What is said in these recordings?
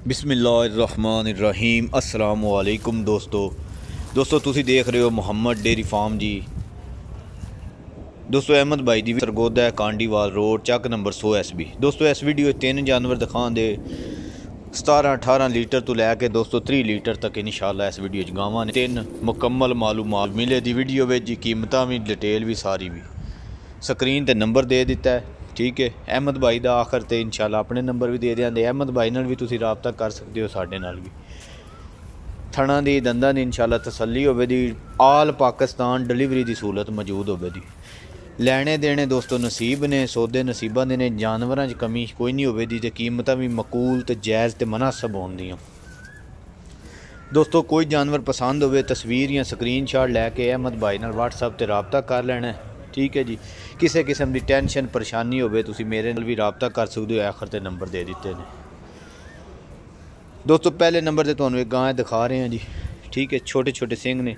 बिस्मिल्लाहिर्रहमानिर्रहीम। अस्सलाम वालेकुम दोस्तों तुसी देख रहे हो मुहम्मद डेयरी फार्म जी। दोस्तों अहमद भाई दी सरगोदा है, कांडीवाल रोड, चक नंबर 100 SB। दोस्तों इस वीडियो 3 जानवर दिखाने दे 17-18 लीटर तो लैके दोस्तों 3 लीटर तक इंशाल्लाह इस वीडियो गावां ने 3 मुकम्मल मालूमात मिले दी वीडियो में जी। कीमतां भी डिटेल भी सारी भी स्क्रीन ते नंबर दे दिता है, ठीक है। अहमद भाई का आखिर ते इंशाल्लाह अपने नंबर भी दे देंगे। अहमद भाई नाल भी तुसी राबता कर सकते हो, साडे नाल भी। थणा दी दंदां दी इंशाल्लाह तसल्ली होवे दी। आल पाकिस्तान डिलीवरी की सहूलत मौजूद होवे दी। लैने देने दोस्तों नसीब ने, सौदे नसीबां दे ने, जानवरां च कमी कोई नहीं होवे दी ते कीमतां भी मकूल ते जायज़ ते मुनासिब होंदियां। दोस्तों कोई जानवर पसंद होवे तस्वीर या स्क्रीनशॉट लैके अहमद भाई नाल व्हाट्सएप ते राबता कर लेना, ठीक है जी। किसी किस्म की टेंशन परेशानी होवे तुसी मेरे नाल भी राबता कर सकते हो। आखिर ते नंबर दे दिते ने दोस्तों। पहले नंबर ते तुहानू एक गाय दिखा रहे हैं जी, ठीक है। छोटे छोटे सिंह ने,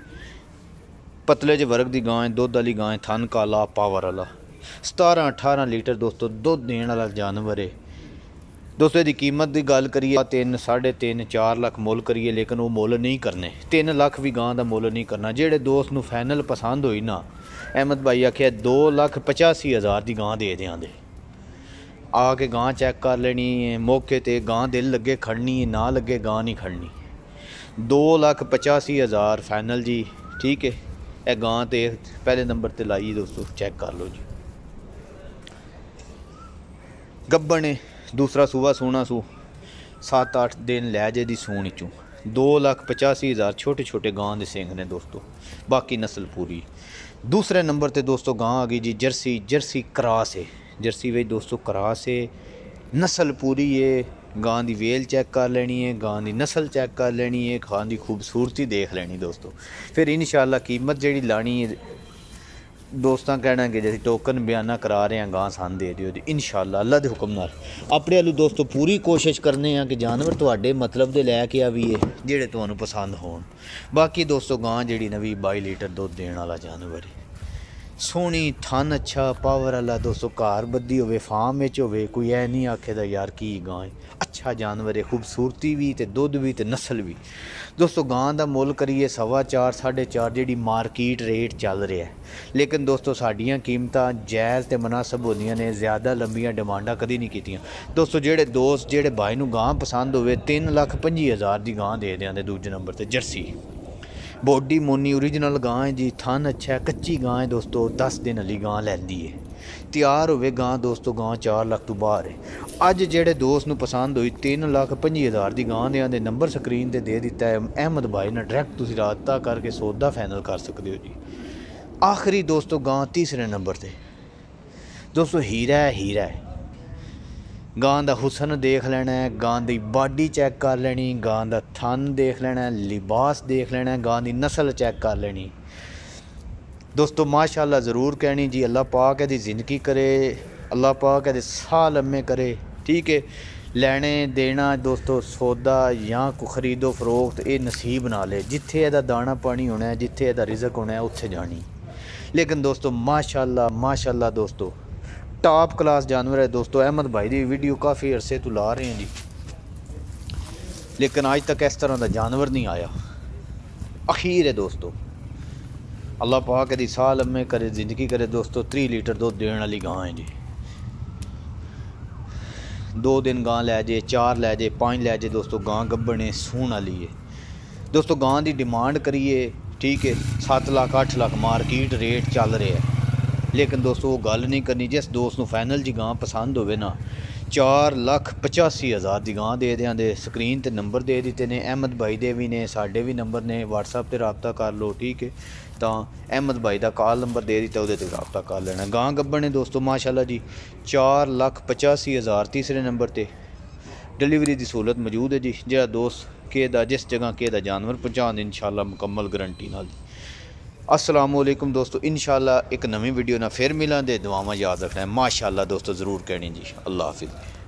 पतले जे वर्ग की गाय, दुध वाली गाय, थन काला पावर वाला, 17-18 लीटर दोस्तों दुध देने वाला जानवर है। दोस्तों यदि कीमत की गल करिए 3, 3.5, 4 लाख मुल करिए, लेकिन वो मुल नहीं करने। 3 लाख भी गां का मुल नहीं करना। जेड़े दोस्त नू फाइनल पसंद हुई ना, अहमद भाई आखिया 2,85,000 की गां दे देंगे। आके गां चैक कर लेनी है, मौके ते गां दिल लगे खड़नी है, ना लगे गां नहीं खड़नी। 2,85,000 फाइनल जी, ठीक है। यह गां ते पहले नंबर ते लाई दोस्तों, चैक कर लो जी। गब्बन है, दूसरा सूबा सोना सू, 7-8 दिन लै जे दी सून चों। 2,85,000 छोटे छोटे गां दे सिंह ने दोस्तों, बाकी नस्ल पूरी। दूसरे नंबर ते दोस्तों गां आ गई जी जर्सी क्रॉस है। जर्सी वे दोस्तों क्रॉस है, नस्ल पूरी है। गां दी वेल चेक कर लेनी है, गां दी नस्ल चेक कर लेनी है, गां दी खूबसूरती देख लेनी दोस्तों। फिर इंशाल्लाह कीमत जेड़ी लानी है दोस्तां कहना कि जैसे टोकन बयाना करा रहे हैं गां सान दे दियो जी इंशाल्लाह अल्लाह दे हुक्म नाल। अपने वालू दोस्तों पूरी कोशिश करने हैं कि जानवर तुहाडे मतलब दे लैके आवीए जेड़े तुहानू पसंद होन। बाकी दोस्तों गां जेड़ी नवी 22 लीटर दुध देने वाला जानवर है, सोहनी, थन अच्छा, पावर वाला दोस्तों। घर बद्धी होवे, फार्म में होवे, कोई ऐ नहीं आखेदा यार की गां है। अच्छा जानवर है, खूबसूरती भी ते दुध भी ते नस्ल भी। दोस्तों गां दा मुल करिए 4.25, 4.5 जेड़ी मार्केट रेट चल रहा है। लेकिन दोस्तों साडियां कीमतां जायज़ ते मुनासिब होंदियां ने, ज़्यादा लंबियां डिमांडां कदी नहीं कीतियां। दोस्तों जेड़े दोस्त जेड़े भाई नू गां पसंद होवे 3,25,000 की गां दे देंगे। दूजे नंबर ते जर्सी बॉडी मोनी ओरिजिनल गां है जी। थन अच्छा है, कच्ची गां है दोस्तों, 10 दिन वाली गां लैंदी है। तैयार होवे गां दोस्तों, गां 4 लाख तो बाहर है। अज जेड़े दोस्त नू पसंद हुई 3,25,000 की गां देंगे। नंबर स्क्रीन ते दे दिता है। अहमद भाई ने डायरैक्ट तुसी राबता करके सौदा फाइनल कर सकते हो जी। आखिरी दोस्तों गां तीसरे नंबर ते दोस्तों हीरा है। गां दा हुसन देख लेना है, गां दी बॉडी चेक कर लेनी, गां दा थन देख लेना, लिबास देख लेना, गां दी नस्ल चेक कर लेनी दोस्तों। माशाल्लाह ज़रूर कहनी जी। अल्लाह पाक एदी ज़िंदगी करे, अल्लाह पाक एदे साह लम्मे करे, ठीक है। लैने देना दोस्तों सौदा या को खरीदो फरोख्त ये नसीब नाल है। जिथे एदा दाना पानी होना है, जिथे एदा रिजक होना है, उत्थे जानी। लेकिन दोस्तों माशाल्लाह दोस्तों टॉप क्लास जानवर है दोस्तों। अहमद भाई की वीडियो काफ़ी अरसे तो ला रहे हैं जी, लेकिन आज तक इस तरह का जानवर नहीं आया। अखीर है दोस्तों, अल्लाह पाक दी साह लम्मे करे, ज़िंदगी करे दोस्तों। 3 लीटर दुध देने वाली गां है जी। 2 दिन गां लै जे, 4 लै जे, 5 लै जे दोस्तों। गां गब्बन है, सून वाली है दोस्तों। गां की डिमांड करिए, ठीक है, 7 लाख 8 लाख मार्केट रेट चल रहा है। लेकिन दोस्तों वो गल नहीं करनी। जिस दोस्त को फाइनल जी गां पसंद होवे ना, 4,85,000 की गां दे देंगे। स्क्रीन ते नंबर दे दिते ने, अहमद भाई दे भी ने, साडे भी नंबर ने। व्हाट्सएप ते राबता कर लो, ठीक है। तो अहमद भाई का कॉल नंबर दे दिता, उहदे ते राबता कर लेना। गां गब्बन है दोस्तों माशाल्लाह जी। 4,85,000 तीसरे नंबर ते डिलीवरी की सहूलत मौजूद है जी। जो दोस्त के दा जिस जगह के दा जानवर पहुँचा इंशाल्लाह मुकम्मल गारंटी नाल। अस्सलाम वालेकुम दोस्तों। इंशाल्लाह एक नवी वीडियो ना फिर मिलांगे। दुआवां याद रखना है। माशाल्लाह दोस्तों ज़रूर कहनी जी। अल्लाह हाफिज़।